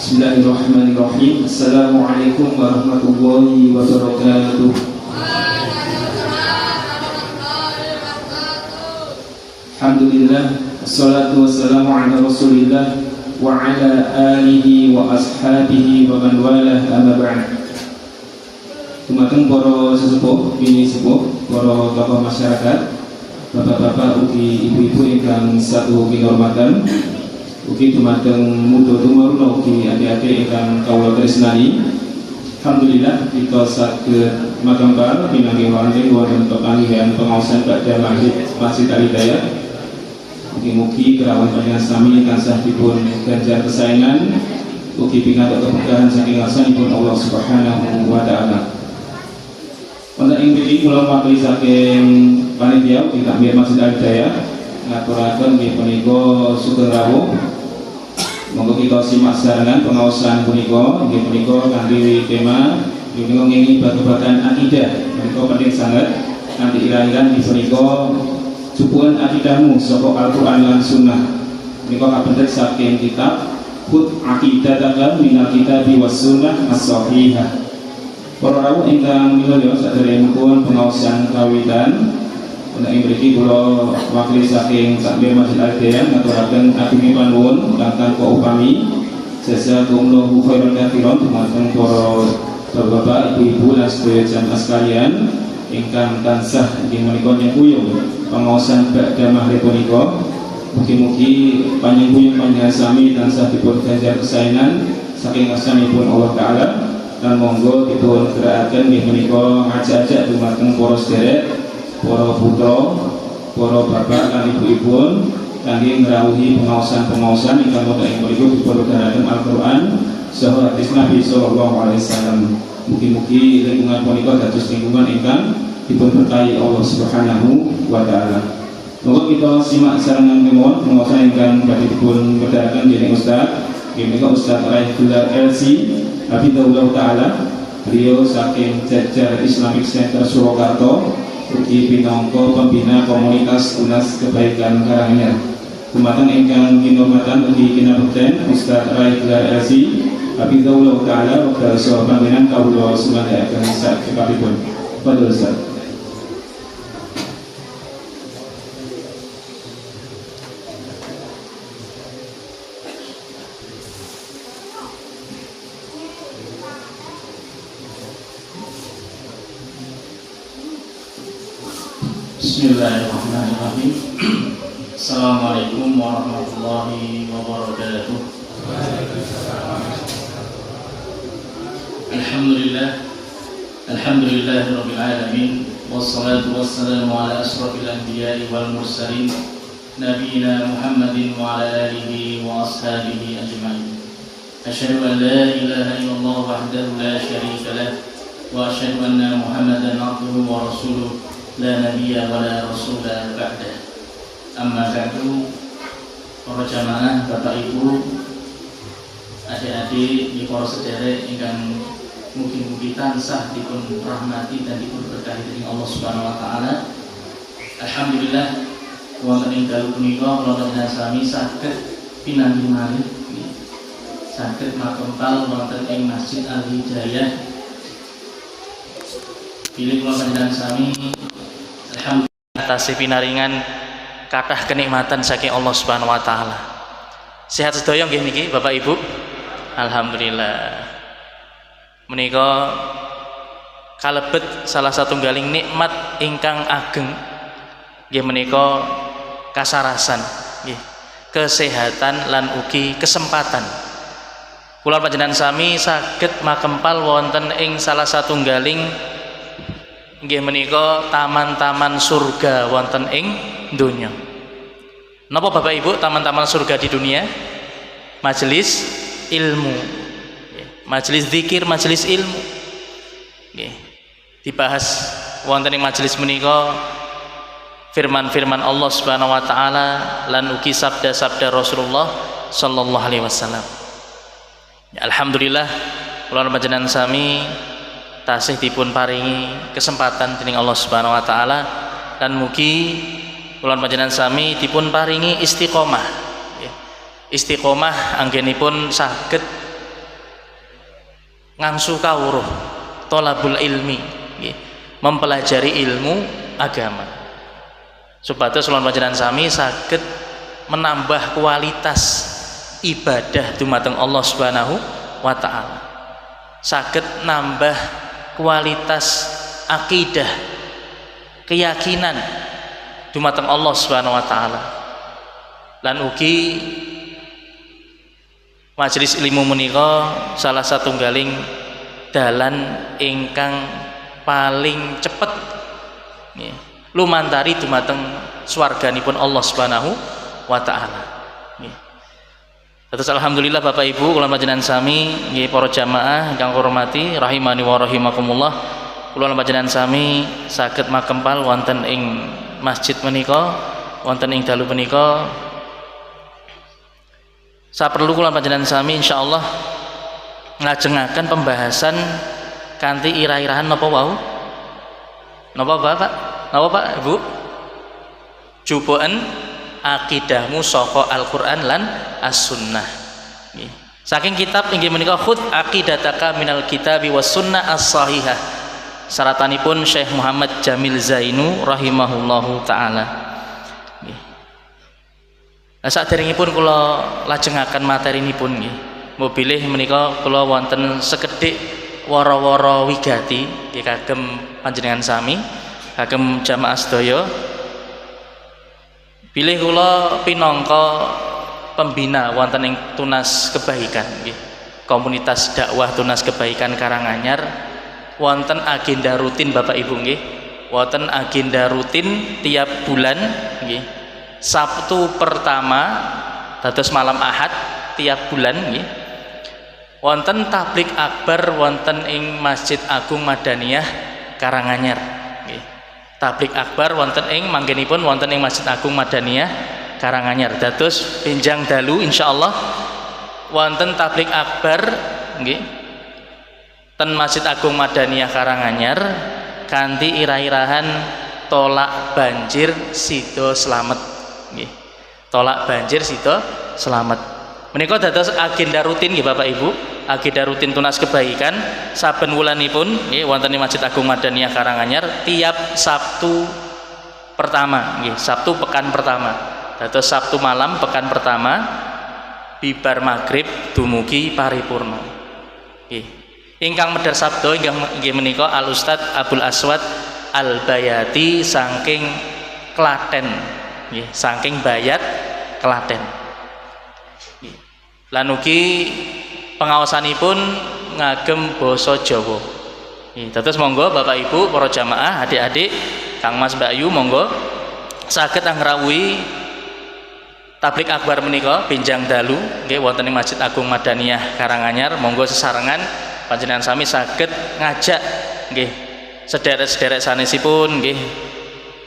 Bismillahirrahmanirrahim. Assalamualaikum warahmatullahi wabarakatuh. Alhamdulillah, assalatu wassalamu ala rasulillah wa ala alihi wa ashabihi wa man walah, amma ba'd. Dumateng para sesepuh, bini sepuh, para tokoh masyarakat, bapak-bapak ugi ibu-ibu ingkang satu kinurmatan, ugi dumateng muda tumaruna ugi adik-adik ingkang kawula tresnani. Alhamdulillah kita saged makempal pinanggi wonten wonten panggihan pengaosan badhe Masjid Al-Hidayah. Mugi-mugi kerawan panjenengan sami tansah dipun ganjar kesayangan ugi pingantuk keberkahan saking ngarsanipun Allah Subhanahu wa taala. Wonten ing mriki kula wakili saking panitia ugi takmir Masjid Al-Hidayah ngaturaken nggih punika sugeng rawuh. Monggo kita simak sesarengan pengaosan punika nggih punika kanthi tema nggih punika ngini bab-baban akidah. Punika penting sangat kanthi ira-iran nggih punika sukuan akidahmu saka Al-Quran lan Sunnah. Menika kabentuk saking kitab Khud Aqidataka minal Kitabi was Sunnah as-Sahihah. Para rawuh ingkang milaya sadèrèngipun pengaosan kawitan wonten ing mriki kula wakili saking takmir Masjid Al-Hidayah ngaturaken ageng panuwun kangge upami jazakumullahu khairan katsiran dumateng para bapak-bapak, ibu-ibu lan sedherek jamaah sekalian ingkang tansah inggih menika nyengkuyung pengaosan badhe maghrib punika. Mugi-mugi panjenengan panjenengan sami tansah dipun ganjar kesaenan saking ngarsanipun Allah taala lan monggo dipun gerakaken inggih menika ngajak-ajak dumateng para sedherek, para putra, para bapak lan ibu-ibu kangge ngrawuhi pengaosan-pengaosan ingkang wonten ing mriku dipun dalaken Al-Qur'an saha hadis Nabi sallallahu alaihi wasallam. Mugi-mugi lingkungan punika dados lingkungan ingkang dipun berkahi Allah Subhanahu wa taala. Monggo kita simak sarangan kemawon pengaosan ingkang badhe dipun wedharaken dening Ustaz. Menika Ustaz Raih Gelar LC Hafizahullah taala. Beliau saking jajar Islamic Center Surakarta ugi pinangka pembina komunitas Unas Kebaikan Karanganyar. Dumateng ingkang kinurmatan ugi kinabekten Ustaz Raih Gelar LC Hafizahullah taala wekdal saha panggenan kawula sumandhaaken sakepatipun. Fadhil Ustaz. Bismillahirrahmanirrahim. Assalamualaikum warahmatullahi wabarakatuh. Alhamdulillahirabbil alamin wassalatu wassalamu ala asrofil anbiya'i wal mursalin nabiyina Muhammadin wa ala alihi wa ashabihi ajma'in. Asyhadu an la ilaha illallah wahdahu la syarika lah wa asyhadu anna Muhammadan abduhu wa rasuluh la nabiyya wa la rasula ba'dah. Amma ba'du. Para jamaah, Bapak Ibu, adik-adik, para sedherek ingkang mugi-mugi tansah dipun rahmati dan dipun berkahi dening Allah Subhanahu wa taala. Alhamdulillah wonten ing dalu punika kula panjenengan sami saged pinanggih malih saged makempal wonten ing Masjid Al-Hidayah. Pilih kula panjenengan sami alhamdulillah tasih pinaringan kathah kenikmatan saking Allah Subhanahu wa taala. Sehat sedaya nggih niki Bapak Ibu? Alhamdulillah. Menika kalebet salah satunggaling nikmat ingkang ageng nggih menika kasarasan nggih, kesehatan lan ugi kesempatan. Kula panjenengan sami saged makempal wonten ing salah satunggaling nggih menika taman-taman surga wonten ing donya. Napa Bapak Ibu taman-taman surga di dunia? Majelis ilmu, majelis zikir, majelis ilmu. Nggih. Dibahas wonten ing majelis menika firman-firman Allah Subhanahu wa taala lan ugi sabda-sabda Rasulullah sallallahu alaihi wasallam. Ya, alhamdulillah kula panjenengan sami tasih dipun paringi kesempatan dening Allah Subhanahu wa taala dan mugi kula panjenengan sami dipun paringi istiqomah. Istiqomah anggenipun saged ngangsu kawruh, thalabul ilmi, nggih, mempelajari ilmu agama. Supados kula panjenengan sami saged menambah kualitas ibadah dumateng Allah Subhanahu wa taala. Saged nambah kualitas akidah, keyakinan dumateng Allah Subhanahu wa taala. Lan ugi majelis ilmu menika salah satunggaling dalan ingkang paling cepet nggih lumantari dumateng swarganipun Allah Subhanahu wa taala. Nggih. Terus alhamdulillah Bapak Ibu kula panjenengan sami nggih para jamaah ingkang hormati rahimani wa rahimakumullah, kula panjenengan sami saged makempal wonten ing masjid menika, wonten ing dalu menika. Saperlu kula panjenengan sami insyaallah ngajengaken pembahasan kanthi ira-irahan napa wau? Napa Bapak? Napa Pak Ibu? Juboken akidahmu saka Al-Qur'an lan As-Sunnah. Nggih. Saking kitab inggih menika khud aqidataka minal kitabi was sunnah as-sahihah. Saratanipun Syekh Muhammad Jamil Zainu rahimahullahu taala. Nggih. Lah saderengipun kula lajengaken materinipun nggih. Mobilih menika kula wonten sekedhik wara-wara wigati nggih kagem panjenengan sami, kagem jamaah sedaya. Bilih kula pinangka pembina wonten ing Tunas Kebaikan nggih. Komunitas dakwah Tunas Kebaikan Karanganyar wonten agenda rutin Bapak Ibu nggih. Wonten agenda rutin tiap bulan nggih. Sabtu pertama dados malam Ahad tiap bulan nggih. Wonten tablik akbar wonten ing Masjid Agung Madaniyah Karanganyar nggih. Tablik akbar wonten ing manggenipun wonten ing Masjid Agung Madaniyah Karanganyar. Dados pinjang dalu insyaallah wonten tablik akbar nggih ten Masjid Agung Madaniyah Karanganyar kanthi ira-irahan tolak banjir sida slamet nggih. Tolak banjir sida slamet. Menika dados agenda rutin nggih Bapak Ibu, agenda rutin Tunas Kebaikan saben wulanipun nggih wonten ing Masjid Agung Madaniyah Karanganyar tiap Sabtu pertama nggih, Sabtu pekan pertama. Dados Sabtu malam pekan pertama bibar maghrib dumugi paripurna. Nggih. Ingkang medhar sabda inggih menika Al Ustad Abdul Aswad Al Bayati saking Klaten nggih, saking Bayat Klaten. Lan ugi pengaosanipun ngagem basa Jawa. Terus monggo Bapak Ibu para jamaah adik-adik Kang Mas Mbak Ayu monggo saged angrawuhi tablik akbar menika pinjang dalu nggih wonten ing Masjid Agung Madaniyah Karanganyar. Monggo sesarengan panjenengan sami saged ngajak nggih sederek-sederek sanesipun nggih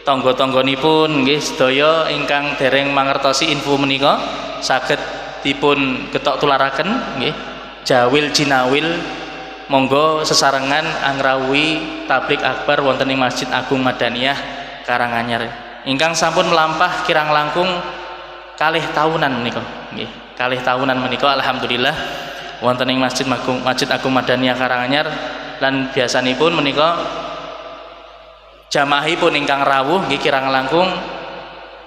tangga-tangganipun nggih sedaya ingkang dereng mangertosi info menika saged dipun ketok tularaken nggih jawil jinawil monggo sesarengan angrawuhi tablik akbar wonten ing Masjid Agung Madaniyah Karanganyar ingkang sampun melampah kirang langkung kalih tahunan menika nggih kalih tahunan menika alhamdulillah wonten ing Masjid Agung Madaniyah Karanganyar lan biasanipun menika jamaahipun ingkang rawuh nggih kirang langkung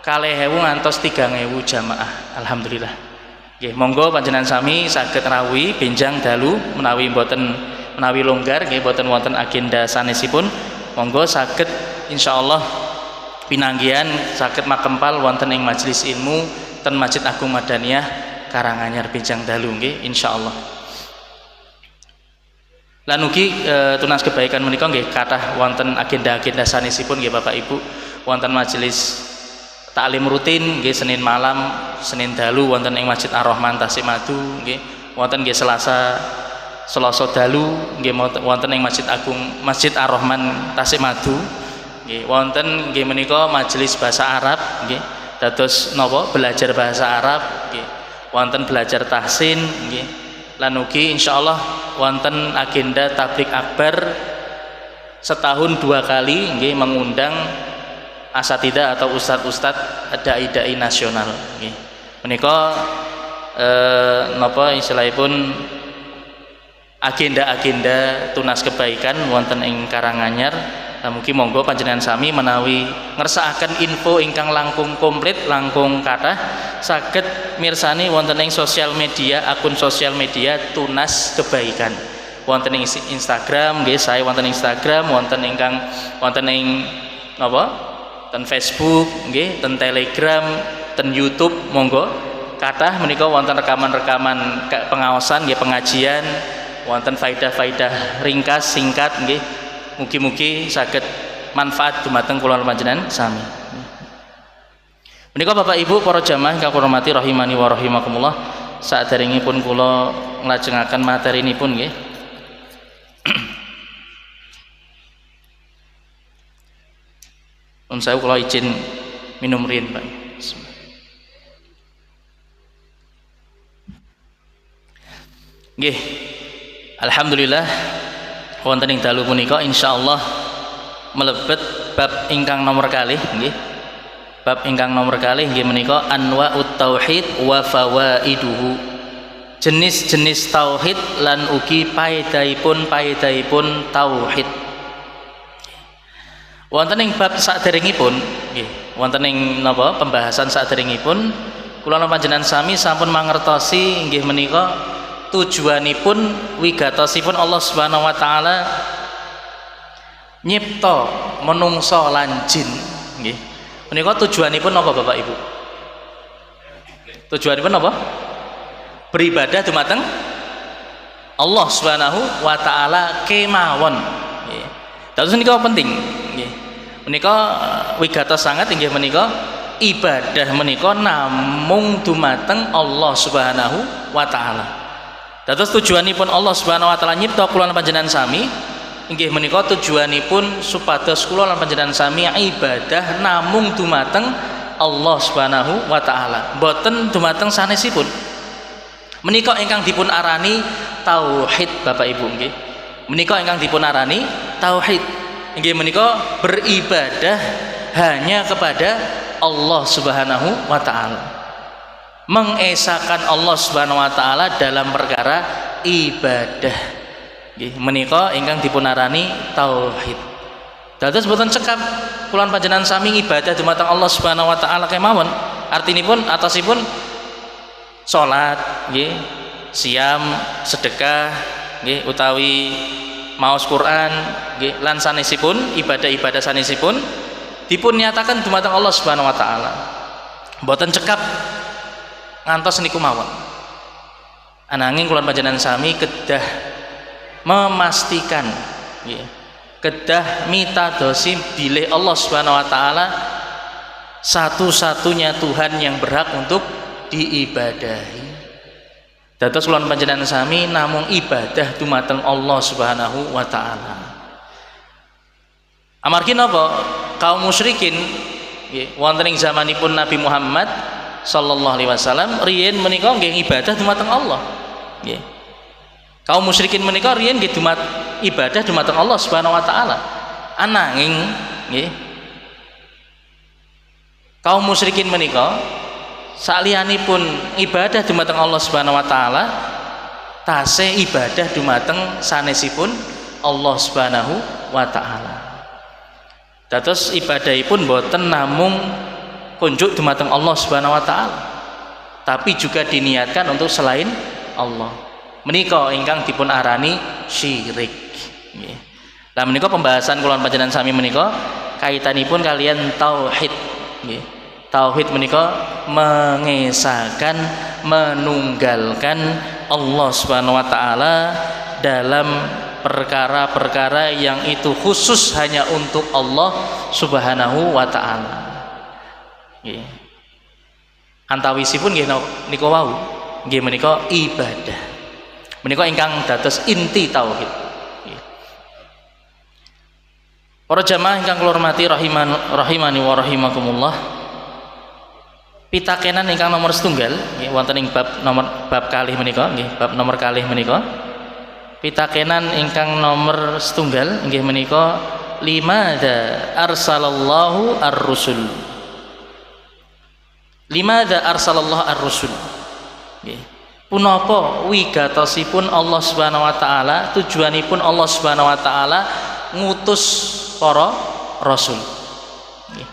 2.000 ngantos 3.000 jamaah alhamdulillah. Nggih, monggo panjenengan sami saged rawuhi benjang dalu menawi longgar nggih boten wonten agenda sanesipun monggo saged insyaallah pinanggihan saged makempal wonten ing majelis ilmu ten Masjid Agung Madaniyah Karanganyar benjang dalu nggih insyaallah. Lan ugi Tunas Kebaikan menika nggih kathah wonten agenda-agenda sanesipun nggih Bapak Ibu wonten majelis taklim rutin nggih Senin malam, Senin dalu wonten ing Masjid Ar-Rahman Tasikmadu nggih. Wonten nggih Selasa dalu nggih wonten ing Masjid Agung Masjid Ar-Rahman Tasikmadu. Nggih wonten nggih menika majelis bahasa Arab nggih. Dados napa belajar bahasa Arab nggih. Wonten belajar tahsin nggih. Lan ugi insyaallah wonten agenda tablik akbar setahun 2 kali nggih mengundang asatidah atau ustad-ustad dai-dai nasional nggih. Menika napa istilahipun agenda-agenda tunas kebaikan wonten ing Karanganyar. Mugi monggo panjenengan sami menawi ngersakaken info ingkang langkung komplit, langkung kathah saged mirsani wonten ing sosial media, akun sosial media tunas kebaikan. Wonten ing Instagram nggih, saya wonten Instagram, wonten ingkang wonten ing napa? Ten Facebook nggih, ten Telegram, ten YouTube monggo. Kathah menika wonten rekaman-rekaman pengaosan nggih, pengajian, wonten faidah-faidah ringkas singkat nggih. Mugi-mugi saged manfaat dumateng kula panjenengan sami. Menika Bapak Ibu para jamaah ingkang kula hormati rahimani wa rahimakumullah, saderengipun kula nglajengaken materinipun nggih. Saya kula izin minum riyin, Pak. Nggih. Alhamdulillah wonten ing dalu punika insyaallah mlebet bab ingkang nomor kalih nggih. Bab ingkang nomor kalih nggih menika anwa'ut tauhid wa fawaiduhu. Jenis-jenis tauhid lan ugi paedahipun tauhid. Wonten ing bab saderengipun nggih, wonten ing napa pembahasan saderengipun kula panjenengan sami sampun mangertosi nggih menika tujuanipun wigatosipun Allah Subhanahu wa taala nyipta menungso lan jin nggih. Menika tujuanipun napa Bapak Ibu? Tujuanipun napa? Beribadah dumateng Allah Subhanahu wa taala kemawon nggih. Dados menika penting nggih. Menika wigatos sanget inggih menika ibadah menika namung dumateng Allah Subhanahu wa taala. Dados tujuanipun Allah Subhanahu wa taala nyipta kula lan panjenengan sami inggih menika tujuanipun supados kula lan panjenengan sami ibadah namung dumateng Allah Subhanahu wa taala, boten dumateng sanesipun. Menika ingkang dipun arani tauhid Bapak Ibu nggih. Menika ingkang dipun arani tauhid. Inggih menika beribadah hanya kepada Allah Subhanahu wa taala. Mengesahkan Allah Subhanahu wa taala dalam perkara ibadah. Nggih, menika ingkang dipunarani tauhid. Dados boten cekap kula panjenengan sami ibadah dumateng Allah Subhanahu wa taala kemawon. Artinipun atosipun salat nggih, siam, sedekah nggih utawi maos Quran nggih lan sanesipun ibadah-ibadah sanesipun dipun nyatakan dumateng Allah Subhanahu wa taala. Boten cekap ngantos niku mawon. Ananging kula panjenengan sami kedah memastikan nggih, kedah mitadosi bilih Allah Subhanahu wa taala satu-satunya Tuhan yang berhak untuk diibadahi. Dados kula panjenengan sami namung ibadah dumateng Allah Subhanahu wa taala. Amargi napa? Kaum musyrikin nggih wonten ing zamanipun Nabi Muhammad sallallahu alaihi wasallam riyen menika nggih ibadah dumateng Allah nggih. Kaum musyrikin menika riyen nggih ibadah dumateng Allah Subhanahu wa taala. Ananging nggih kaum musyrikin menika sakliyanipun ibadah dumateng Allah Subhanahu wa taala tasih ibadah dumateng sanesipun Allah Subhanahu wa taala. Dados ibadahipun boten namung kunjuk dumateng Allah Subhanahu wa taala, tapi juga diniatkan untuk selain Allah. Menika ingkang dipun arani syirik. Nggih. Lah menika pembahasan kula panjenengan sami menika kaitanipun kalian tauhid. Nggih. Tauhid menika mengesahkan, menunggalkan Allah Subhanahu wa taala dalam perkara-perkara yang itu khusus hanya untuk Allah Subhanahu wa taala. Nggih. Antawisipun nggih nika wau nggih menika ibadah. Menika ingkang dados inti tauhid. Nggih. Para jamaah ingkang kula hormati rahimani wa rahimakumullah. Pitakenan ingkang nomor setunggal nggih wonten ing bab kalih menika nggih, bab nomor kalih menika. Pitakenan ingkang nomor setunggal inggih menika limadza arsalallahu ar-rusul. Limadza arsalallahu ar-rusul. Nggih. punapa wigatosipun Allah Subhanahu wa taala, tujuanipun Allah Subhanahu wa taala ngutus para rasul. Nggih.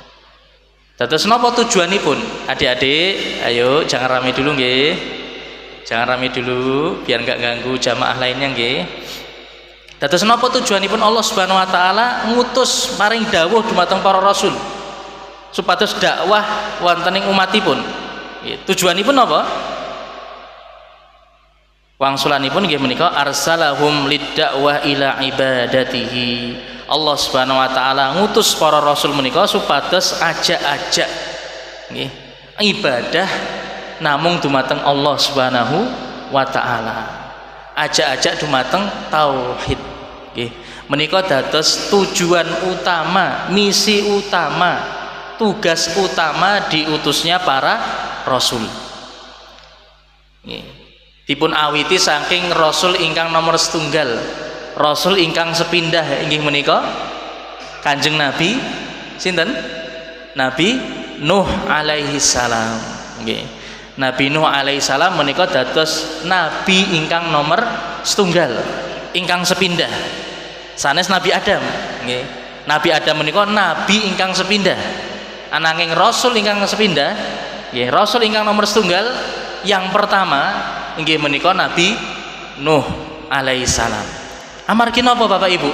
Dados napa tujuanipun? Adik-adik, ayo jangan rame dulu nggih. Jangan rame dulu biar enggak ganggu jamaah lainnya nggih. Dados napa tujuanipun Allah Subhanahu wa taala ngutus paring dawuh dumateng para rasul supados dakwah wonten ing umatipun. Nggih, tujuanipun napa? Wangsulanipun nggih menika arsalahum lid-da'wah ila ibadatihi. Allah Subhanahu wa taala ngutus para rasul menika supados ajak-ajak nggih ibadah namung dumateng Allah Subhanahu wa taala. Ajak-ajak dumateng tauhid. Nggih. Menika dados tujuan utama, misi utama, tugas utama diutusnya para rasul. Nggih. Dipun awiti saking rasul ingkang nomor setunggal, rasul ingkang sepindah inggih menika Kanjeng Nabi sinten? Nabi Nuh alaihi salam. Nggih. Nabi Nuh alaihi salam menika dados nabi ingkang nomor setunggal, ingkang sepindah. Sanes Nabi Adam, nggih. Nabi Adam menika nabi ingkang sepindah. Ananging rasul ingkang sepindah, nggih, rasul ingkang nomor setunggal yang pertama inggih menika Nabi Nuh alaihi salam. Amargi napa Bapak Ibu?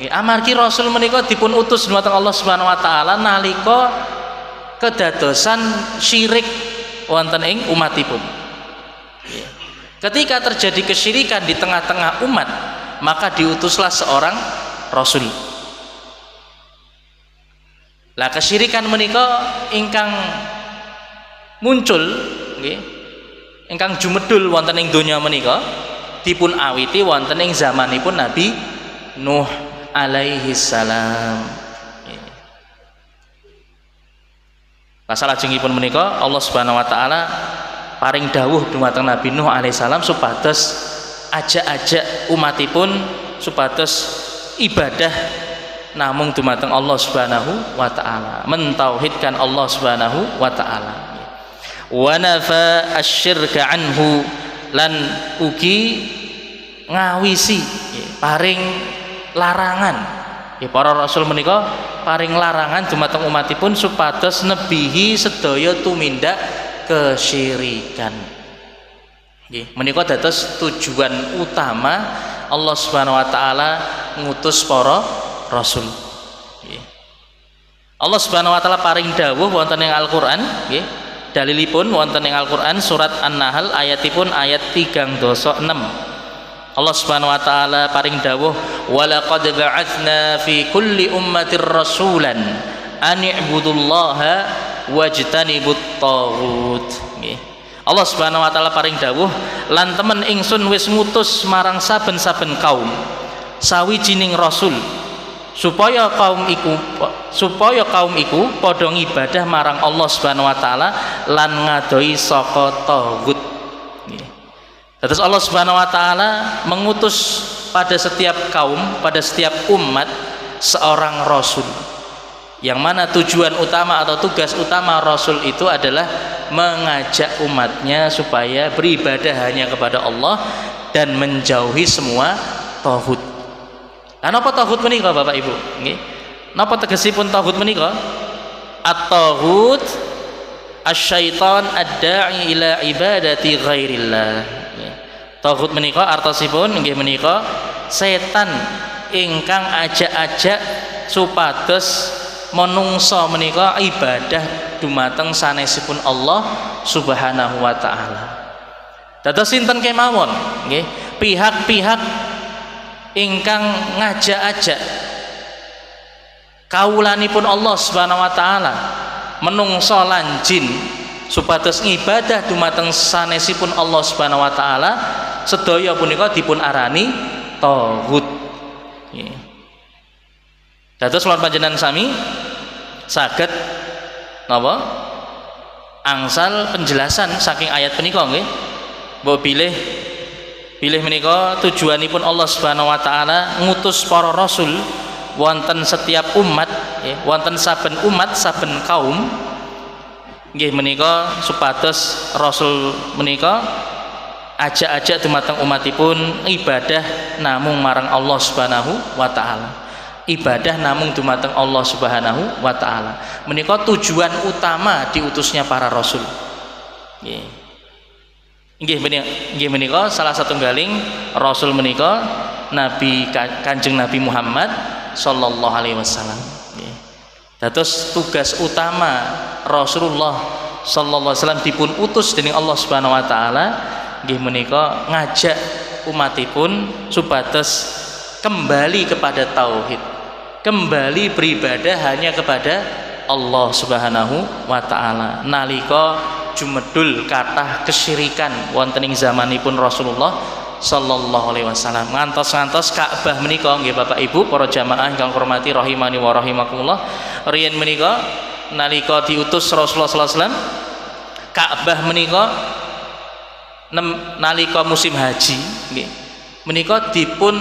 Nggih, amargi rasul menika dipun utus dumateng Allah Subhanahu wa taala nalika kedadosan syirik wonten ing umatipun. Nggih. Ketika terjadi kesyirikan di tengah-tengah umat, maka diutuslah seorang rasul. Lah kesyirikan menika ingkang muncul nggih ingkang jumedul wonten ing donya menika dipun awiti wonten ing zamanipun Nabi Nuh alaihi salam. Salajengipun menika Allah Subhanahu wa taala paring dawuh dumateng Nabi Nuh alaihi salam supados ajak-ajak umatipun supados ibadah namung dumateng Allah Subhanahu wa taala, mentauhidkan Allah Subhanahu wa taala. Wa nafa asyirka anhu lan ugi ngawisi paring larangan para rasul menika paring larangan dumateng umatipun supados nebihi sedaya tumindak kesyirikan. Nggih, menika dados tujuan utama Allah Subhanahu wa taala ngutus para rasul. Nggih. Allah Subhanahu wa taala paring dawuh wonten ing Al-Qur'an nggih. Dalilipun wonten ing Al-Qur'an surat An-Nahl ayatipun ayat 36. Allah Subhanahu wa taala paring dawuh walaqad ba'atsna fi kulli ummatir rasulan an i'budullaha wajtanibut taghut. Nggih. Allah Subhanahu wa taala paring dawuh lan temen ingsun wis ngutus marang saben-saben kaum sawijining rasul supaya kaum iku padha ngibadah marang Allah Subhanahu wa taala lan ngadoi saka taghut. Terus Allah Subhanahu wa taala mengutus pada setiap kaum, pada setiap umat seorang rasul. Yang mana tujuan utama atau tugas utama rasul itu adalah mengajak umatnya supaya beribadah hanya kepada Allah dan menjauhi semua taghut. Lah napa taghut menika Bapak Ibu? Nggih. Napa tegesipun taghut menika? At-taghut asyaiton ad-da'i ila ibadati ghairillah. Taghut menika artosipun nggih menika setan ingkang ajak-ajak supados menungso menika ibadah dumateng sanesipun Allah Subhanahu wa taala. Dados sinten kemawon nggih, pihak-pihak ingkang ngajak-ajak kawulanipun Allah Subhanahu wa taala menungso lan jin supados ngibadah dumateng sanesipun Allah Subhanahu wa taala sedaya punika dipun arani taghut. Nggih. Dados lawan panjenengan sami saged napa angsal penjelasan saking ayat punika nggih. Mbok bilih menika tujuanipun Allah Subhanahu wa taala ngutus para rasul wonten setiap umat nggih, wonten saben umat saben kaum nggih menika supados rasul menika ajak-ajak dumateng umatipun ibadah namung marang Allah Subhanahu wa taala. Ibadah namung dumateng Allah Subhanahu wa taala. Menika tujuan utama diutusnya para rasul. Nggih. Nggih menika salah satunggaling rasul menika Nabi Kanjeng Nabi Muhammad sallallahu alaihi wasallam. Nggih. Dados tugas utama Rasulullah sallallahu alaihi wasallam dipun utus dening Allah Subhanahu wa taala nggih menika ngajak umatipun supados kembali kepada tauhid, kembali beribadah hanya kepada Allah Subhanahu wa taala. Nalika jumedul kathah kesyirikan wonten ing zamanipun Rasulullah sallallahu alaihi wasallam, ngantos-ngantos Ka'bah menika nggih Bapak Ibu para jamaah ingkang hormati rahimani wa rahimakumullah, riyen menika nalika diutus Rasulullah sallallahu alaihi wasallam, Ka'bah menika nalika musim haji nggih menika dipun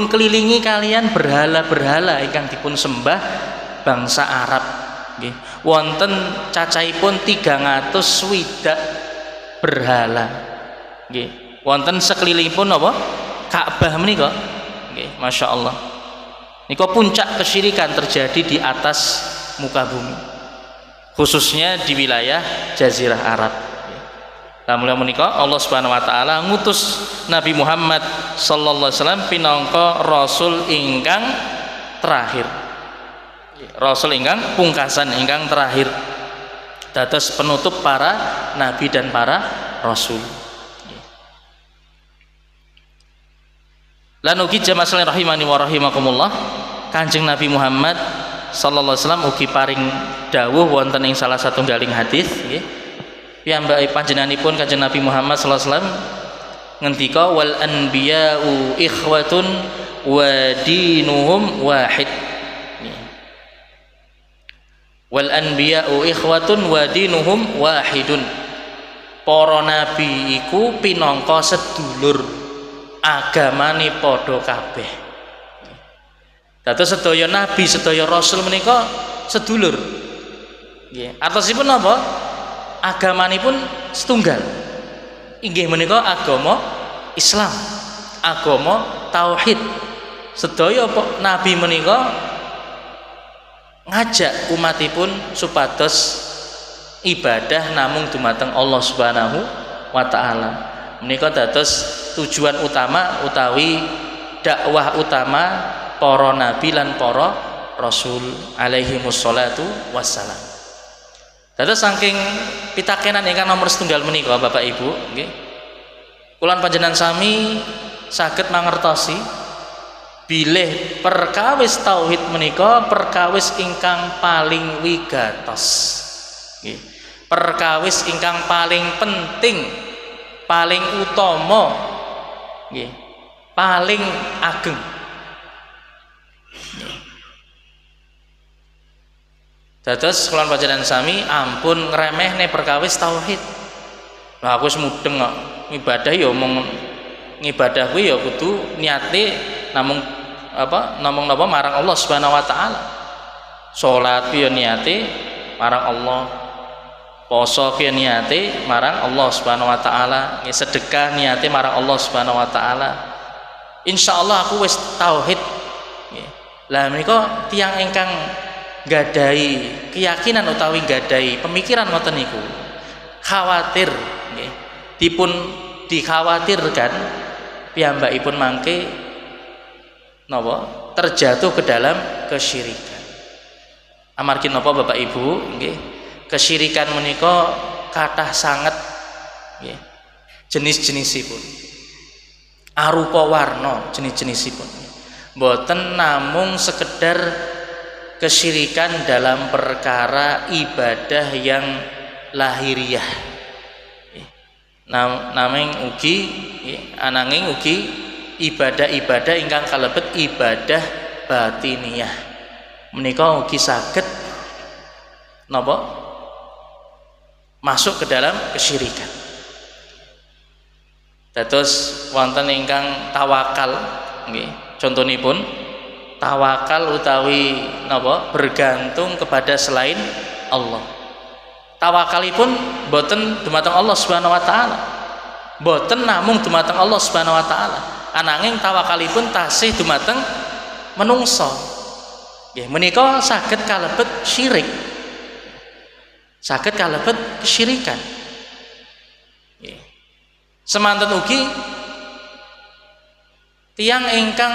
kelilingi kalian berhala-berhala ingkang dipun sembah bangsa Arab nggih. Wonten cacahipun 300 swidak berhala nggih. Wonten sekelilingipun Ka'bah menika nggih, masyaallah. Nika puncak kesyirikan terjadi di atas muka bumi, khususnya di wilayah Jazirah Arab. Lamun menika Allah Subhanahu wa taala ngutus Nabi Muhammad sallallahu alaihi wasallam pinangka rasul ingkang terakhir. Rasul ingkang pungkasan ingkang terakhir. Dados penutup para nabi dan para rasul. Lan ugi jamaah rahimani wa rahimakumullah, Kanjeng Nabi Muhammad sallallahu alaihi wasallam ugi paring dawuh wonten ing salah satunggaling hadis nggih. Piyambake panjenenganipun Kanjeng Nabi Muhammad sallallahu alaihi wasallam ngendika wal anbiya'u ikhwatun wa dinuhum wahid. Wal anbiya'u ikhwatun wa dinuhum wahidun. Para nabi iku pinangka sedulur, agamane padha kabeh. Dados sedaya nabi, sedaya rasul menika sedulur. Nggih. Artosipun napa? Agamanipun setunggal. Inggih menika agama Islam, agama tauhid. Sedaya nabi menika ngajak umatipun supados ibadah namung dumateng Allah Subhanahu wa taala. Menika dados tujuan utama utawi dakwah utama para nabi lan para rasul alaihi wassalatu wassalam. Dados saking pitakenan ingkang nomor setunggal menika Bapak Ibu nggih, kula panjenengan sami saged mangertosi bilih perkawis tauhid menika perkawis ingkang paling wigatos nggih, perkawis ingkang paling penting, paling utama nggih, paling ageng. Dados kula panjenengan sami ampun ngremehne perkawis tauhid. Lah aku wis mudeng kok ibadah ya omong ngibadah kuwi ya kudu niate namung napa marang Allah Subhanahu wa taala. Salat ya niate marang Allah. Poso ya niate marang Allah Subhanahu wa taala, sedekah niate marang Allah Subhanahu wa taala. Insyaallah aku wis tauhid. Lah menika tiyang ingkang gadai keyakinan utawi gadai pemikiran ngoten niku khawatir nggih, dipun dikhawatirkan piyambakipun mangke napa terjatuh ke dalam kesyirikan. Amargi napa Bapak Ibu nggih, kesyirikan menika kathah sanget nggih jenis-jenisipun, arupa warna jenis-jenisipun, boten namung sekedar kesyirikan dalam perkara ibadah yang lahiriah, naming ugi ananging ugi ibadah-ibadah ingkang kalebet ibadah batiniyah menika ugi saged napa masuk ke dalam kesyirikan. Dados wonten ingkang tawakal nggih, contonipun tawakal utawi napa bergantung kepada selain Allah. tawakalipun boten dumateng Allah Subhanahu wa taala. Boten namung dumateng Allah Subhanahu wa taala. Ananging tawakalipun tasih dumateng menungso. Nggih, menika saged kalebet syirik. Saged kalebet kesyirikan. Nggih. Semanten ugi tiyang ingkang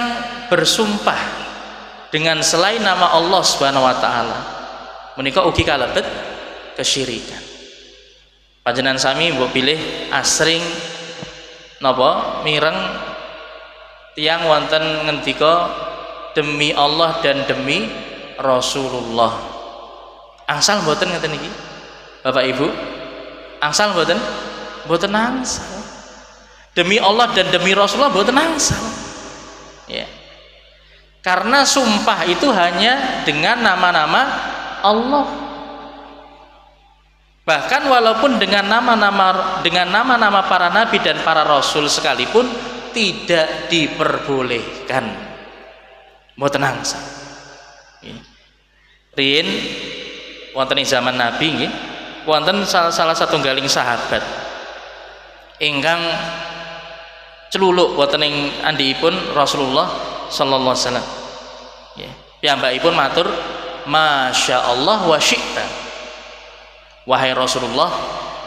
bersumpah dengan selain nama Allah Subhanahu wa taala menika ugi kalebet kesyirikan. Panjenengan sami mbok pilih asring napa mireng tiyang wonten ngendika demi Allah dan demi Rasulullah. Angsal mboten ngeten iki? Bapak Ibu, angsal mboten? Mboten angsal. Demi Allah dan demi Rasulullah mboten angsal. Ya. Karena sumpah itu hanya dengan nama-nama Allah. Bahkan walaupun dengan nama-nama para nabi dan para rasul sekalipun tidak diperbolehkan. Mboten angsal. Riyen wonten ing zaman Nabi nggih, wonten salah satunggaling sahabat ingkang celuluk wonten ing andhipun Rasulullah sallallahu alaihi wasallam. Nggih, piyambakipun matur, "Masya Allah wa syi'ta." Wahai Rasulullah,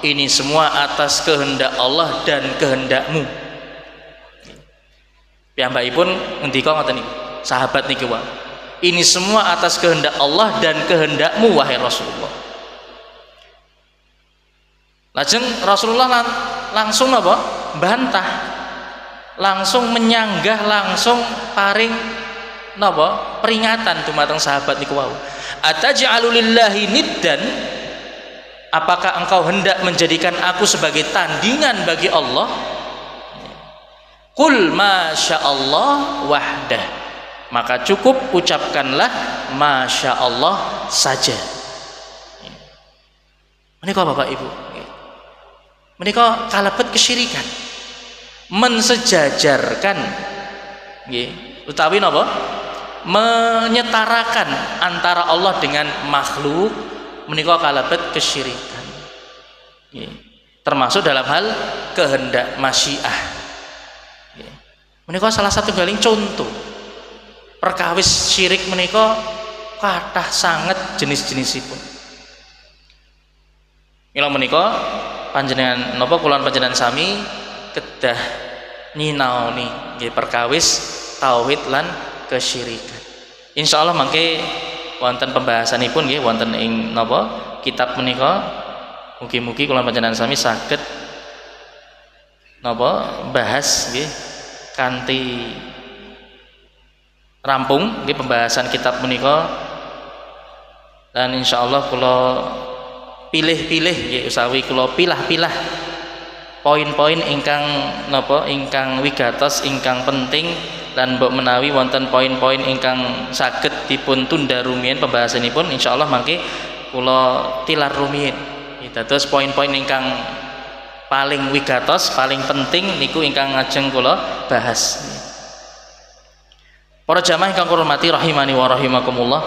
ini semua atas kehendak Allah dan kehendakmu. Piyambakipun ngendika ngoten niku, sahabat niki wae. Ini semua atas kehendak Allah dan kehendakmu wahai Rasulullah. Lajeng Rasulullah langsung apa? Bantah. Langsung menyanggah, langsung paring napa? Peringatan dumateng sahabat niku wau. Ataj'alu lillahi niddan? Apakah engkau hendak menjadikan aku sebagai tandingan bagi Allah? Qul masya Allah wahdah. Maka cukup ucapkanlah masya Allah saja. Menika Bapak Ibu, menika kalebet kesyirikan, mensejajarkan, utawi napa? Menyetarakan antara Allah dengan makhluk, menika kalebet kesyirikan. Termasuk dalam hal kehendak masyiah. Menika salah satu galing contoh perkawis syirik menika kathah sanget jenis-jenisipun. Mila menika panjenengan napa kula panjenengan sami kedah nyinaoni nggih perkawis tauhid lan kesyirikan. Insyaallah mangke wonten pembahasanipun nggih wonten ing napa kitab menika, mugi-mugi kula panjenengan sami saged napa bahas nggih kanthi rampung nggih pembahasan kitab menika, dan insyaallah kula pilih-pilih nggih usawi kula pilah-pilah poin-poin ingkang napa ingkang wigatos ingkang penting, lan mbok menawi wonten poin-poin ingkang saged dipun tunda rumiyin pembahasanipun insyaallah mangke kula tilar rumiyin. Dados poin-poin ingkang paling wigatos paling penting niku ingkang ngajeng kula bahas. Para jamaah ingkang kula hormati rahimani wa rahimakumullah.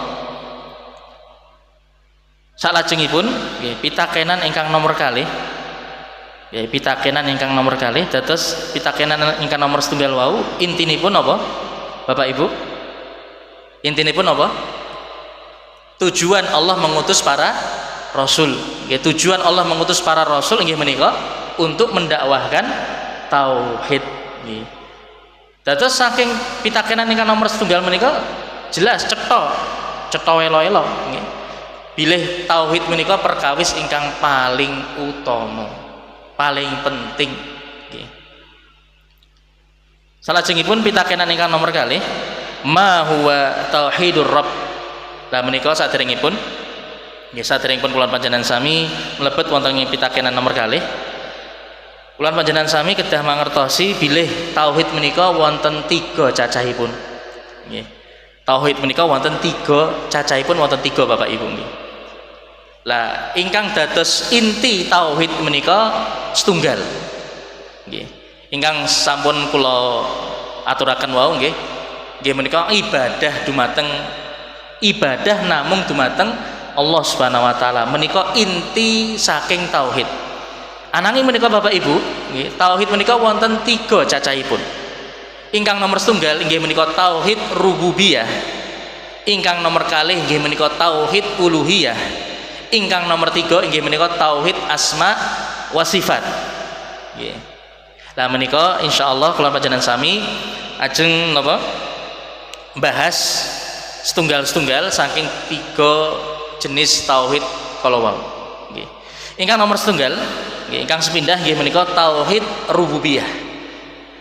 Salajengipun nggih pitakenan ingkang nomor kalih. Nggih pitakenan ingkang nomor kalih dados pitakenan ingkang nomor setunggal wau intinipun apa? Bapak Ibu? Intinipun apa? Tujuan Allah mengutus para rasul. Nggih tujuan Allah mengutus para rasul nggih menika untuk mendakwahkan tauhid nggih. Dados saking pitakenan ingkang nomor setunggal menika jelas cetha elo-elo nggih. Bilih tauhid menika perkawis ingkang paling utama, paling penting nggih. Salajengipun pitakenan ingkang nomor kalih ma huwa tauhidur rabb. Lah menika saderengipun nggih saderengipun kula panjenengan sami mlebet wonten ing pitakenan nomor kalih, kula panjenengan sami kedah mangertosi bilih tauhid menika wonten 3 cacahipun. Nggih. Tauhid menika wonten 3 cacahipun wonten 3 Bapak Ibu nggih. Lah ingkang dados inti tauhid menika setunggal. Nggih. Ingkang sampun kula aturaken wau nggih. Nggih menika ibadah namung dumateng Allah Subhanahu wa taala menika inti saking tauhid. Ananging menika Bapak Ibu, nggih, tauhid menika wonten 3 cacahipun. Ingkang nomor setunggal inggih menika tauhid rububiyah. Ingkang nomor kalih inggih menika tauhid uluhiyah. Ingkang nomor 3 inggih menika tauhid asma wa sifat. Nggih. Lah menika insyaallah kula panjenengan sami ajeng napa? Bahas setunggal-setunggal saking 3 jenis tauhid kala wau. Nggih. Ingkang nomor setunggal, nggih, ingkang sepindah nggih menika tauhid rububiyah.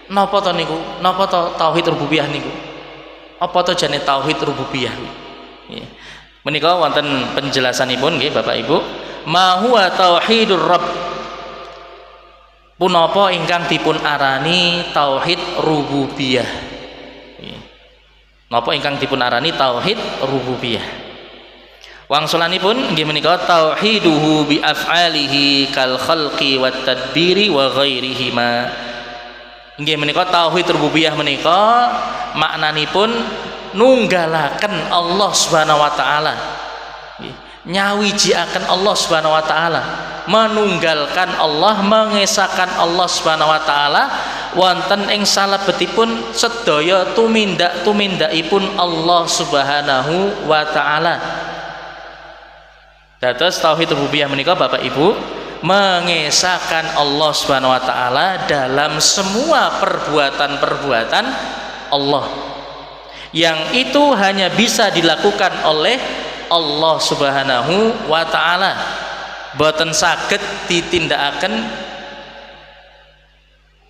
Napa to niku? Napa to tauhid rububiyah niku? Apa to jane tauhid rububiyah? Nggih. Menika wonten penjelasanipun nggih Bapak Ibu. Ma huwa tauhidur rabb. Punapa ingkang dipun arani tauhid rububiyah? Nggih. Napa ingkang dipun arani tauhid rububiyah? Wangsulanipun nggih menika tauhiduhu bi af'alihi kal khalqi wat tadbiri wa ghairihima. Nggih menika tauhid rububiyah menika maknanipun nunggalaken Allah Subhanahu wa taala. Nggih, nyawijiaken Allah Subhanahu wa taala, menunggalkan Allah, mengesahkan Allah Subhanahu wa taala wonten ing salebetipun sedaya tumindak-tumindakipun Allah Subhanahu wa taala. Dados tauhid rububiyah menika Bapak Ibu mengesahkan Allah Subhanahu wa taala dalam semua perbuatan-perbuatan Allah yang itu hanya bisa dilakukan oleh Allah Subhanahu wa taala, boten saged ditindakaken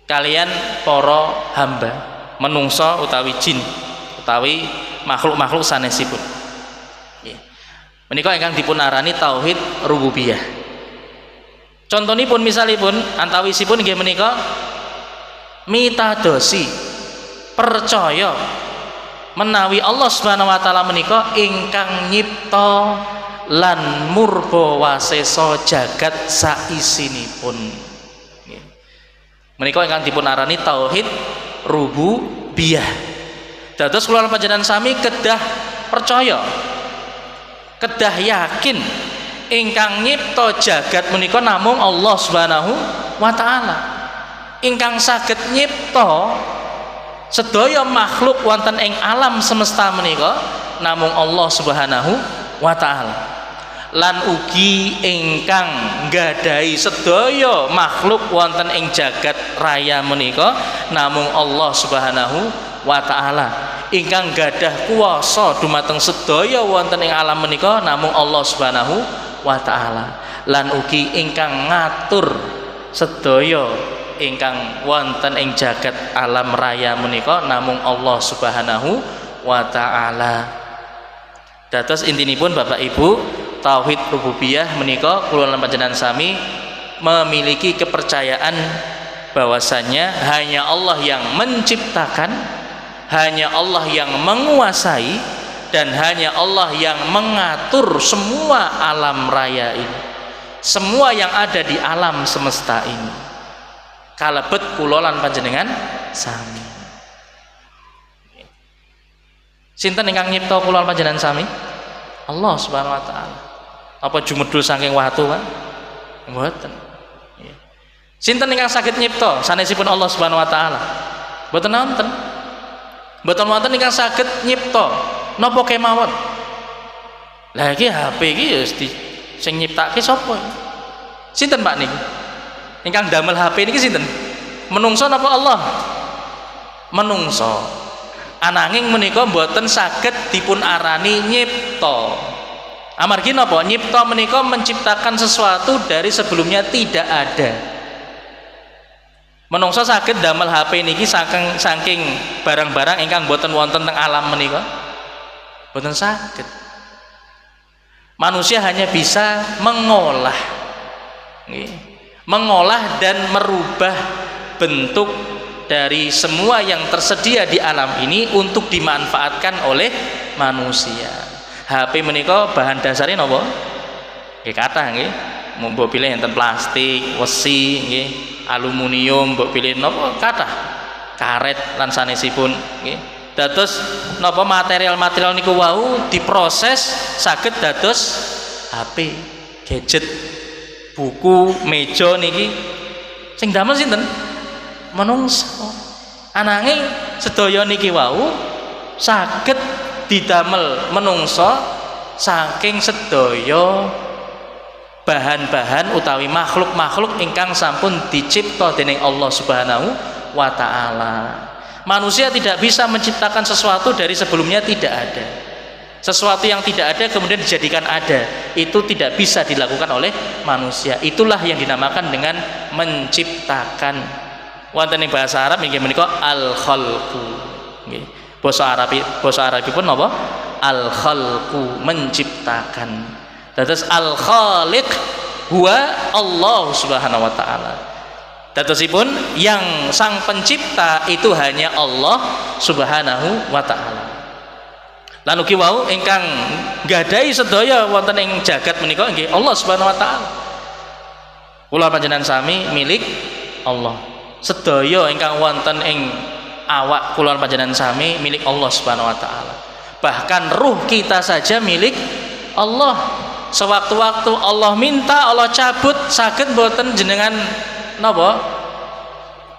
kalian para hamba menungso utawi jin utawi makhluk-makhluk sanesipun. Menika ingkang dipun arani tauhid rububiyah. Contonipun misalipun antawisipun nggih menika mitadosi percaya menawi Allah Subhanahu wa taala menika ingkang nyipta lan murba wasesa jagat saisinipun. Menika ingkang dipun arani tauhid rububiyah. Dados kula panjenengan sami kedah percaya, kedah yakin ingkang nyipta jagat menika namung Allah Subhanahu wa taala. Ingkang saged nyipta sedaya makhluk wonten ing alam semesta menika namung Allah Subhanahu wa taala. Lan ugi ingkang nggadahi sedaya makhluk wonten ing jagat raya menika namung Allah Subhanahu wa taala. Ingkang gadah kuwasa dumateng sedaya wonten ing alam menika namung Allah Subhanahu wa taala. Lan ugi ingkang ngatur sedaya ingkang wonten ing jagat alam raya menika namung Allah Subhanahu wa taala. Dados intinipun Bapak Ibu, tauhid rububiyah menika kula lan panjenengan sami memiliki kepercayaan bahwasanya hanya Allah yang menciptakan, hanya Allah yang menguasai, dan hanya Allah yang mengatur semua alam raya ini, semua yang ada di alam semesta ini. Kalebet kula lan panjenengan sami. Sinten ingkang nyipta kula lan panjenengan sami? Allah Subhanahu wa taala. Apa jumedul saking watu, Pak? Mboten. Sinten ingkang saged nyipta sanesipun Allah Subhanahu wa taala? Mboten wonten. Mboten wonten ingkang saged nyipta napa kemawon. Lah iki HP iki ya sing nyiptake sapa? Sinten Pak niki? Ingkang damel HP niki sinten? Menungso napa Allah? Menungso. Ananging menika mboten saged dipun arani nyipta. Amargi napa? Nyipta menika menciptakan sesuatu dari sebelumnya tidak ada. Menungso saged damel HP niki saking barang-barang ingkang mboten wonten teng alam menika. Mboten saged. Manusia hanya bisa mengolah. Nggih. Mengolah dan merubah bentuk dari semua yang tersedia di alam ini untuk dimanfaatkan oleh manusia. HP menika bahan dasarnya napa? Nggih kathah nggih. Mbok pilih enten plastik, wesi nggih, aluminium, mbok pilih napa kathah. Karet lan sanesipun nggih. Dados napa material-material niku wau diproses saged dados HP, gadget, buku, meja niki sing damel sinten? Manungsa. Ananging sedaya niki wau saged didamel manungsa saking sedaya bahan-bahan utawi makhluk-makhluk ingkang sampun dicipta dening Allah Subhanahu wa taala. Manusia tidak bisa menciptakan sesuatu dari sebelumnya tidak ada. Sesuatu yang tidak ada kemudian dijadikan ada, itu tidak bisa dilakukan oleh manusia. Itulah yang dinamakan dengan menciptakan. Wonten ing bahasa Arab inggih menika al-khalqu. Nggih. Basa Arabipun napa? Al-khalqu, menciptakan. Dados al-khaliq huwa Allah Subhanahu wa taala. Dadosipun yang sang pencipta itu hanya Allah Subhanahu wa taala. Lan ugi wau ingkang gadahi sedaya wonten ing jagat menika nggih Allah Subhanahu wa taala. Kula panjenengan sami milik Allah. Sedaya ingkang wonten ing awak kula panjenengan sami milik Allah Subhanahu wa taala. Bahkan ruh kita saja milik Allah. Sewaktu-waktu Allah minta, Allah cabut, saged mboten jenengan napa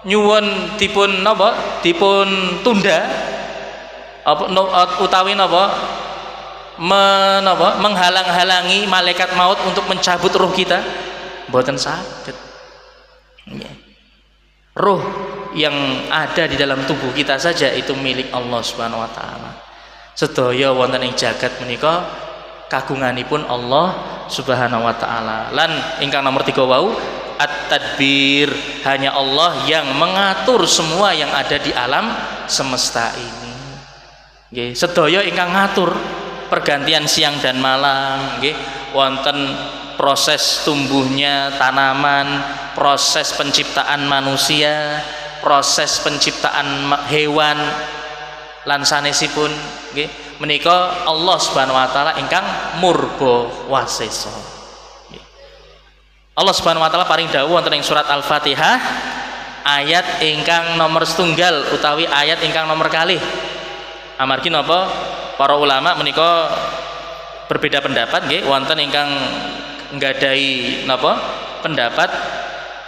nyuwun dipun napa dipun tunda apa utawi napa menghalang-halangi malaikat maut untuk mencabut ruh kita, mboten saged. Ruh yang ada di dalam tubuh kita saja itu milik Allah Subhanahu wa taala. Sedaya wonten ing jagat menika kagunganipun Allah Subhanahu wa taala. Lan ingkang nomor 3 wau at-tadbir, hanya Allah yang mengatur semua yang ada di alam semesta ini. Nggih, sedaya ingkang ngatur pergantian siang dan malam, nggih, wonten proses tumbuhnya tanaman, proses penciptaan manusia, proses penciptaan hewan lan sanesipun nggih. Menika Allah Subhanahu wa taala ingkang murba wasesa. Allah Subhanahu wa taala paring dawuh wonten ing surat Al-Fatihah ayat ingkang nomor setunggal utawi ayat ingkang nomor kalih. Amargi napa para ulama menika berbeda pendapat nggih, wonten ingkang nggadahi napa pendapat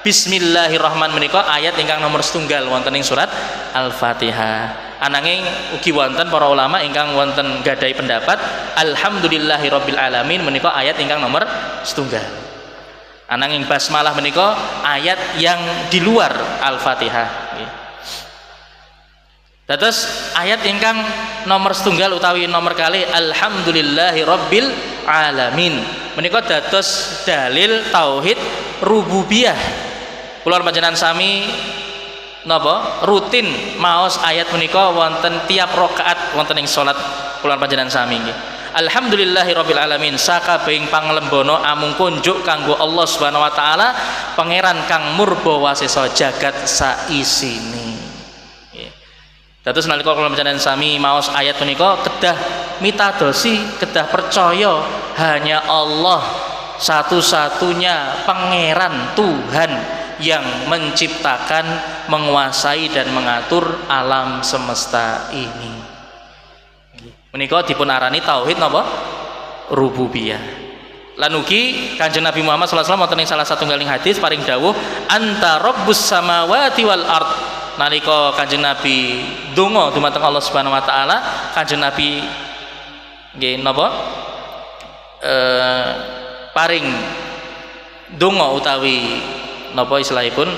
Bismillahirrahmanirrahim menika ayat ingkang nomor setunggal wonten ing surat Al-Fatihah. Ananging ugi wonten para ulama ingkang wonten gadahi pendapat Alhamdulillahirabbil alamin menika ayat ingkang nomor setunggal. Ananging basmalah menika ayat yang di luar Al-Fatihah. Dados ayat ingkang nomor setunggal utawi nomor kalih Alhamdulillahirabbil alamin menika dados dalil tauhid rububiyah. Kula panjenengan sami napa rutin maos ayat menika wonten tiap rakaat wonten ing salat kula panjenengan sami nggih. Alhamdulillahirabbil alamin, sakabehing panglembana amung kunjuk kanggo Allah Subhanahu wa taala, pangeran kang murba wasesa jagat saisine. Nggih. Dados nalika kula panjenengan sami maos ayat menika kedah mitadosi, kedah percaya hanya Allah satu-satunya pangeran Tuhan yang menciptakan, menguasai dan mengatur alam semesta ini. Menika dipun arani tauhid napa? Rububiyah. Lan ugi Kanjeng Nabi Muhammad sallallahu alaihi wasallam wonten ing salah satunggaling hadis paring dawuh anta rabbus samawati wal ard. Nalika Kanjeng Nabi donga dumateng Allah Subhanahu wa taala, Kanjeng Nabi nggih napa? Paring donga utawi napa istilahipun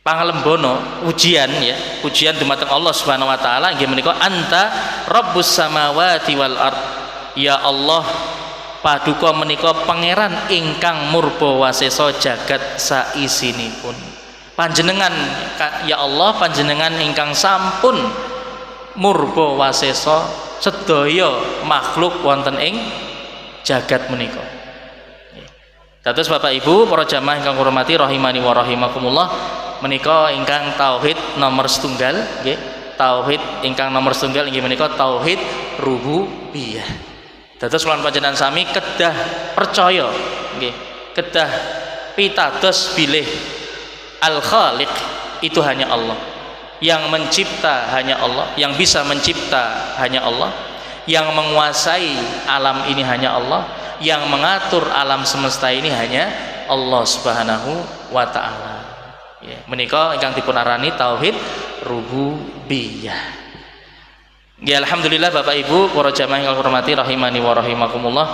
pangalembono ujian ya, ujian dumateng Allah Subhanahu wa taala inggih menika anta rabbus samawati wal ard. Ya Allah, paduka menika pangeran ingkang murba wasesa jagat saisinipun. Panjenengan ya Allah, panjenengan ingkang sampun murba wasesa sedaya makhluk wonten ing jagat menika. Dados Bapak Ibu para jamaah ingkang hormati rahimani wa rahimakumullah, menika ingkang tauhid nomor setunggal nggih, tauhid ingkang nomor setunggal inggih menika tauhid rububiyah. Dados kula panjenengan sami kedah percaya nggih, kedah pitados bilih al-khaliq itu hanya Allah, yang mencipta hanya Allah, yang bisa mencipta hanya Allah, Yang menguasai alam ini hanya Allah, yang mengatur alam semesta ini hanya Allah Subhanahu wa taala. Ya, menika ingkang dipun arani tauhid rububiyah. Ya, alhamdulillah Bapak Ibu para jamaah yang hormati rahimani wa rahimakumullah.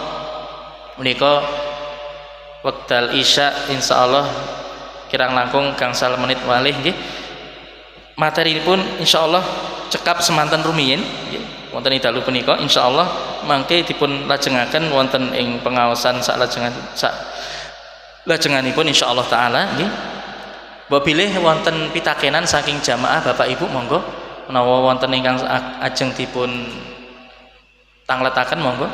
Menika wekdal isya insyaallah kirang langkung gangsal menit malih nggih. Materinipun insyaallah cekap semanten rumiyin nggih. Wonten dalu punika insyaallah mangke dipun lajengaken wonten ing pengaosan lajenganipun insyaallah taala nggih. Mbok bilih wonten pitakenan saking jamaah Bapak Ibu monggo menawa wonten ingkang ajeng dipun tangletaken monggo.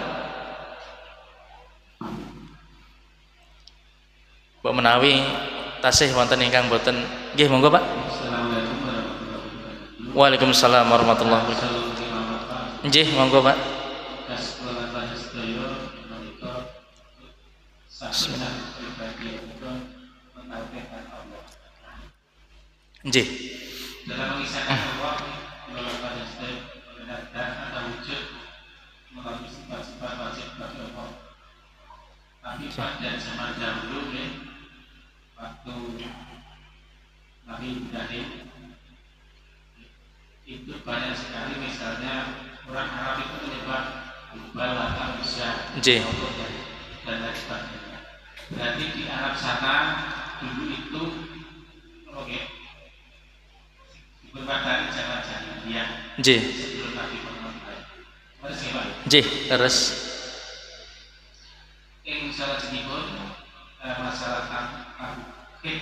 Mbok menawi tasih wonten ingkang boten nggih monggo Pak. Assalamualaikum warahmatullahi wabarakatuh. Waalaikumsalam warahmatullahi wabarakatuh. Nggih monggo Pak. Nggih. Dalam mengisahkan Allah pada setiap dan atau wujud melalui sifat-sifat wajib bagi Allah. Tapi pada zaman dahulu waktu Nabi Ibrahim itu banyak sekali, misalnya orang Arab itu menyebut Bal atau Isya dan lain sebagainya. Berarti di Arab sana dulu itu berpatari zaman jahiliyah sebelum Nabi Muhammad. Terus yang salah jenipun masalah tauhid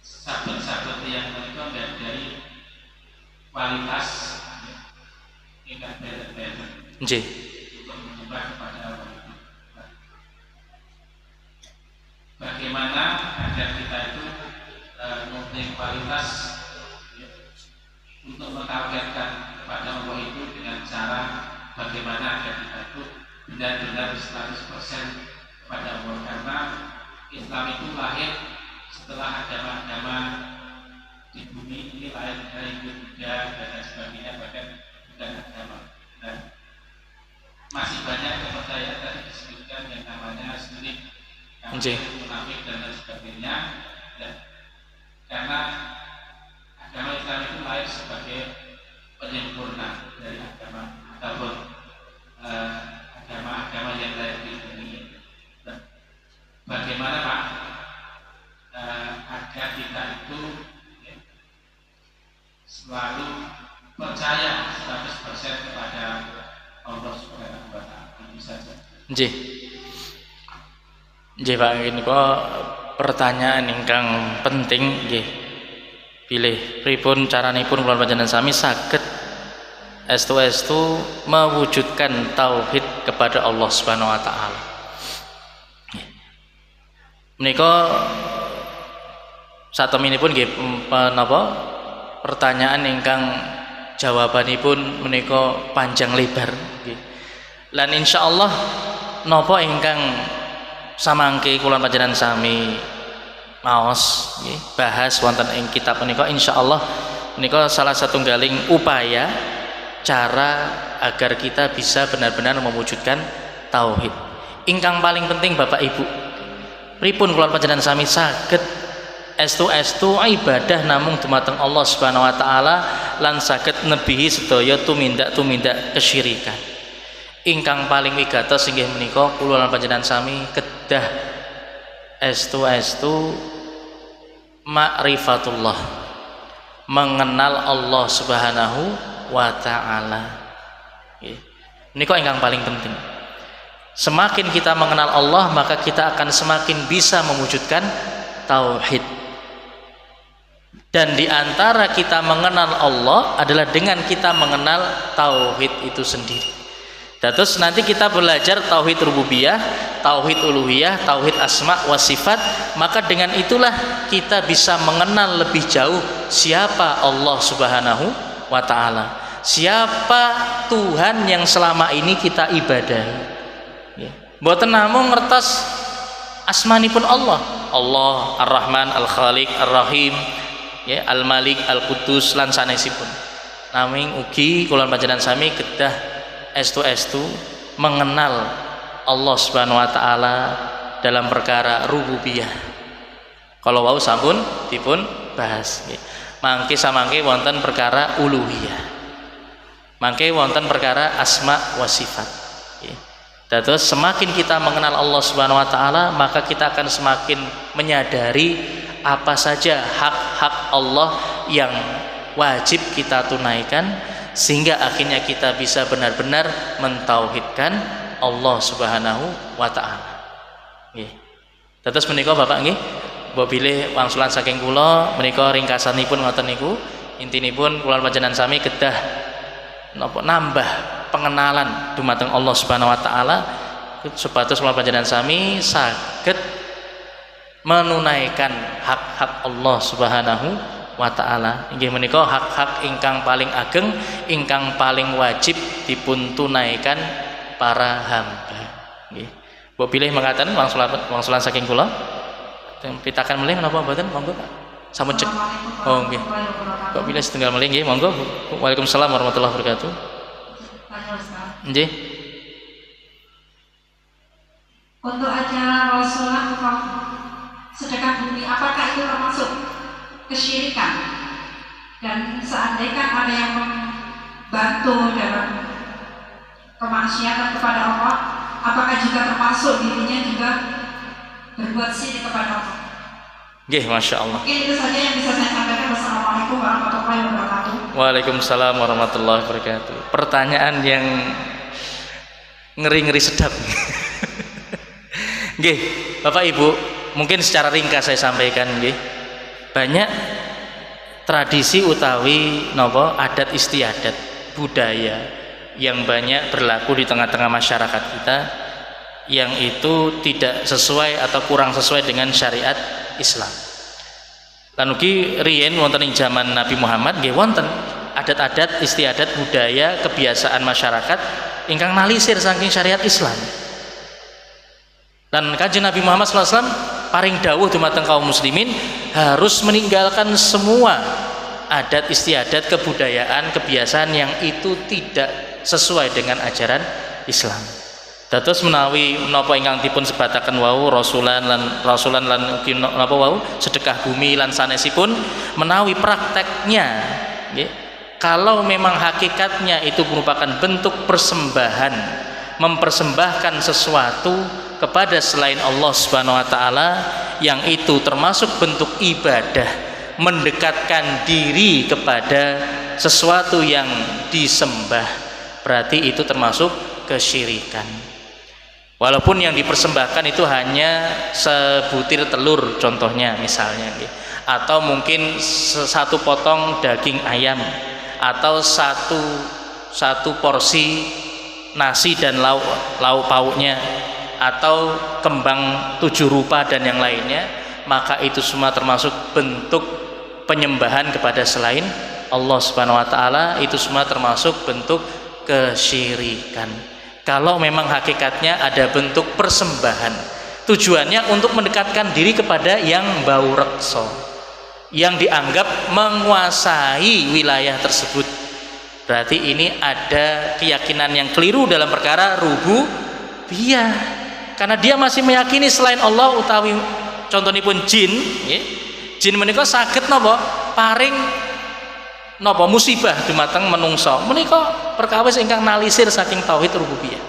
sahabat-sahabat yang mereka dari kualitas tingkat beda-beda untuk menyembah kepada Allah. Bagaimana agar kita itu mempunyai kualitas untuk mentargetkan kepada Allah itu dengan cara bagaimana agar kita itu benar-benar 100% kepada Allah, karena Islam itu lahir setelah agama-agama di bumi ini lahir dari Buddha dan sebagainya, bahkan bukan agama. Dan masih banyak kepercayaan tadi disebutkan yang namanya syirik, munafik dan lain sebagainya. Dan karena agama Islam itu lahir sebagai penyempurna dari agama ataupun agama-agama yang lain di dunia. Dan bagaimana Pak agar kita itu selalu percaya 100% kepada Allah Subhanahu wa taala. Itu saja. Nggih Pak, ini kok pertanyaan ingkang penting nggih. Pilih pripun caranipun kula panjenengan sami saged estu mewujudkan tauhid kepada Allah Subhanahu wa taala. Menika sateminipun nggih menapa pertanyaan ingkang jawabanipun menika panjang lebar nggih. Lan insyaallah napa ingkang samangke kula panjenengan sami maos nggih bahas wonten ing kitab menika insyaallah menika salah satunggaling upaya cara agar kita bisa benar-benar mewujudkan tauhid. Ingkang paling penting Bapak Ibu, pripun kula panjenengan sami saged estu ibadah namung dumateng Allah Subhanahu wa taala lan saged nebihi sedaya tumindak kesyirikan. Ingkang paling wigatos inggih menika kula lan panjenengan sami kedah estu ma'rifatullah, mengenal Allah Subhanahu wa taala. Menika ingkang paling penting. Semakin kita mengenal Allah, maka kita akan semakin bisa mewujudkan tauhid. Dan di antara kita mengenal Allah adalah dengan kita mengenal tauhid itu sendiri. Terus nanti kita belajar tauhid rububiyah, tauhid uluhiyah, tauhid asma wa sifat, maka dengan itulah kita bisa mengenal lebih jauh siapa Allah Subhanahu wa taala. Siapa Tuhan yang selama ini kita ibadahi. Ya. Mboten namung ngertos asmanipun Allah, Allah Ar-Rahman, Al-Khaliq, Ar-Rahim, ya, Al Malik, Al Qudus lan sanesipun. Naming ugi kula panjenengan sami kedah estu mengenal Allah Subhanahu wa taala dalam perkara rububiyah. Kalau wau sampun dipun bahas nggih. Mangke samangke wonten perkara uluhiyah. Mangke wonten perkara asma wa sifat. Nggih. Terus semakin kita mengenal Allah Subhanahu wa taala, maka kita akan semakin menyadari apa saja hak-hak Allah yang wajib kita tunaikan, sehingga akhirnya kita bisa benar-benar mentauhidkan Allah Subhanahu wa taala. Nggih. Terus menika Bapak nggih, mbok bilih wangsulan saking kula menika ringkasanipun ngoten niku. Intinipun kula panjenengan sami kedah napa nambah pengenalan dumateng Allah Subhanahu wa taala supados kula panjenengan sami saged menunaikan hak-hak Allah Subhanahu wa taala. Inggih menika hak-hak ingkang paling ageng, ingkang paling wajib dipun tunaikan para hamba. Nggih. Mbok bilih mengatakan wangsulan saking kula. Pitakan melih menapa mboten? Monggo Pak. Sampun cek. Oh nggih. Mbok bilih setunggal melih nggih, monggo. Waalaikumsalam warahmatullahi wabarakatuh. Nggih. Untuk acara Rasulullah sedekah bumi, apakah itu termasuk kesyirikan? Dan seandainya ada yang membantu dalam kemaksiatan kepada Allah, apakah juga termasuk dirinya juga berbuat syirik kepada Allah? Nggih, Masya Allah. Mungkin itu saja yang bisa saya sampaikan. Wassalamualaikum warahmatullahi wabarakatuh. Waalaikumsalam warahmatullahi wabarakatuh. Pertanyaan yang ngeri-ngeri sedap. Nggih, Bapak Ibu, mungkin secara ringkas saya sampaikan nggih. Banyak tradisi utawi napa adat istiadat budaya yang banyak berlaku di tengah-tengah masyarakat kita yang itu tidak sesuai atau kurang sesuai dengan syariat Islam. Lan ugi riyen wonten ing zaman Nabi Muhammad nggih wonten adat-adat istiadat budaya kebiasaan masyarakat ingkang nalisir saking syariat Islam. Dan Kanjeng Nabi Muhammad SAW paring dawuh dumateng kaum muslimin harus meninggalkan semua adat istiadat kebudayaan kebiasaan yang itu tidak sesuai dengan ajaran Islam. Dados menawi menapa ingkang dipun sebataken wau rasulan lan napa wau sedekah bumi lan sanesipun menawi prakteknya nggih, kalau memang hakikatnya itu merupakan bentuk persembahan, mempersembahkan sesuatu kepada selain Allah Subhanahu wa taala yang itu termasuk bentuk ibadah, mendekatkan diri kepada sesuatu yang disembah, berarti itu termasuk kesyirikan. Walaupun yang dipersembahkan itu hanya sebutir telur contohnya misalnya, atau mungkin satu potong daging ayam, atau satu porsi nasi dan lauk pauknya, atau kembang 7 rupa dan yang lainnya, maka itu semua termasuk bentuk penyembahan kepada selain Allah Subhanahu wa taala. Itu semua termasuk bentuk kesyirikan. Kalau memang hakikatnya ada bentuk persembahan, tujuannya untuk mendekatkan diri kepada yang bau reksa, yang dianggap menguasai wilayah tersebut, berarti ini ada keyakinan yang keliru dalam perkara rububiyah, karena dia masih meyakini selain Allah utawi contohipun jin, jin menika saged napa paring napa musibah dumateng menungso menika perkawis ingkang nalisir saking tauhid rububiyah.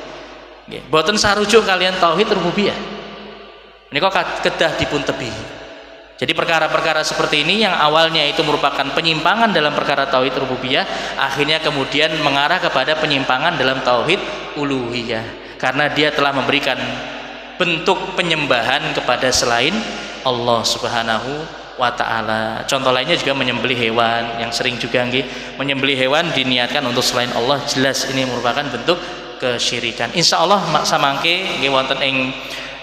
Nggih, boten sarujuk kalian tauhid rububiyah. Menika kedah dipun tebihi. Jadi perkara-perkara seperti ini yang awalnya itu merupakan penyimpangan dalam perkara tauhid rububiyah, akhirnya kemudian mengarah kepada penyimpangan dalam tauhid uluhiyah, karena dia telah memberikan bentuk penyembahan kepada selain Allah Subhanahu wa ta'ala. Contoh lainnya juga menyembelih hewan, yang sering juga nggih, menyembelih hewan diniatkan untuk selain Allah, jelas ini merupakan bentuk kesyirikan. Insyaallah samangke nggih wonten ing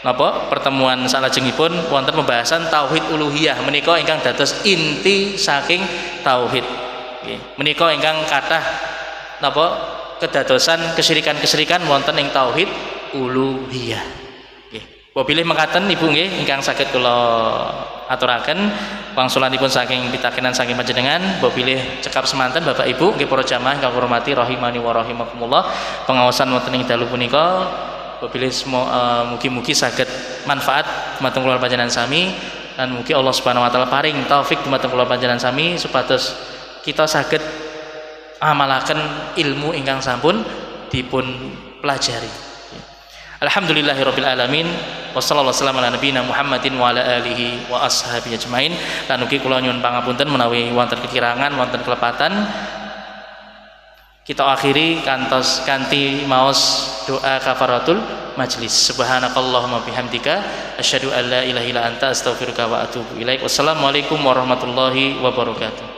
napa pertemuan salajengipun wonten pembahasan tauhid uluhiyah menika ingkang dados inti saking tauhid. Nggih, menika ingkang kathah napa kedadosan kesyirikan-kesyirikan wonten ing tauhid uluhiyah. Nggih. Mbok bilih mekaten Ibu nggih ingkang saged kula aturaken wangsulanipun saking pitakenan saking panjenengan. Mbok bilih cekap semanten Bapak Ibu nggih para jamaah ingkang hormati rahimani wa rahimakumullah. Pengaosan wonten ing dalu punika mbok bilih mugi-mugi saged manfaat dumateng kula panjenengan sami dan mugi Allah Subhanahu wa taala paring taufik dumateng kula panjenengan sami supados kita saged amalaken ilmu ingkang sampun dipun pelajari. Alhamdulillahirabbil alamin wassallallahu wasallam ala nabiyina Muhammadin wa ala alihi wa ashabihi ajmain. Lan ugi kula nyuwun pangapunten menawi wonten kekirangan wonten kelepatan kita akhiri kanthi maos doa kafaratul majlis. Subhanakallahumma bihamdika asyhadu an la ilaha illa anta astaghfiruka wa atubu ilaik. Wassalamualaikum warahmatullahi wabarakatuh.